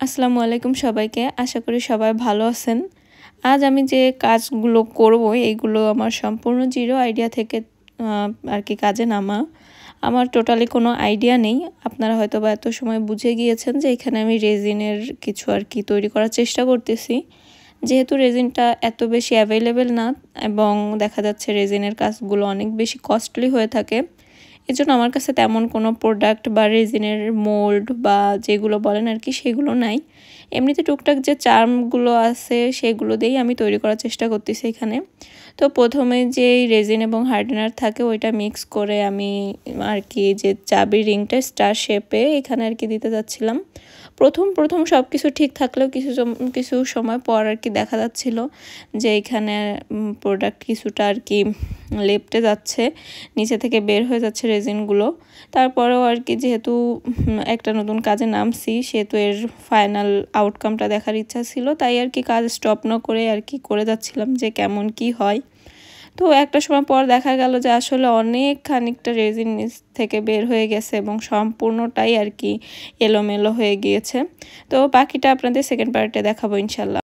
আসসালামু আলাইকুম সবাইকে। আশা করি সবাই ভালো আছেন। আজ আমি যে কাজগুলো করব এইগুলো আমার সম্পূর্ণ জিরো আইডিয়া থেকে আর কি কাজে নামা। আমার টোটালি কোনো আইডিয়া নেই। আপনারা হয়তোবা এত সময় বুঝে গিয়েছেন যে এখানে আমি রেজিনের কিছু আর কি তৈরি করার চেষ্টা করতেছি। যেহেতু রেজিনটা এত বেশি অ্যাভেলেবেল না এবং দেখা যাচ্ছে রেজিনের কাজগুলো অনেক বেশি কস্টলি হয়ে থাকে। এজন্য আমার কাছে তেমন কোনো প্রোডাক্ট বা রেজিনের মোল্ড বা যেগুলো বলেন আর কি সেগুলো নাই। এমনিতে টুকটাক যে চার্মগুলো আছে সেগুলো দিয়েই আমি তৈরি করার চেষ্টা করতেছি এখানে। তো প্রথমে যেই রেজিন এবং হার্ডেনার থাকে ওইটা মিক্স করে আমি আর কি যে চাবির রিংটা স্টার শেপে এখানে আর কি দিতে যাচ্ছিলাম। প্রথম সব কিছু ঠিক থাকলেও কিছু সময় পর আর কি দেখা যাচ্ছিল যে এখানে প্রোডাক্ট কিছুটা আর কি লেপটে যাচ্ছে, নিচে থেকে বের হয়ে যাচ্ছে রেজিনগুলো। তারপরেও আর কি যেহেতু একটা নতুন কাজে নামছি সেহেতু এর ফাইনাল আউটকামটা দেখার ইচ্ছা ছিল, তাই আর কি কাজ স্টপ না করে আর কি করে যাচ্ছিলাম যে কেমন কি হয়। তো একটা সময় পর দেখা গেল যে আসলে অনেক খানিকটা রেজিন নিচ থেকে বের হয়ে গেছে এবং সম্পূর্ণটাই আর কি এলোমেলো হয়ে গিয়েছে। তো বাকিটা আপনাদের সেকেন্ড পার্টে দেখাবো ইনশাল্লাহ।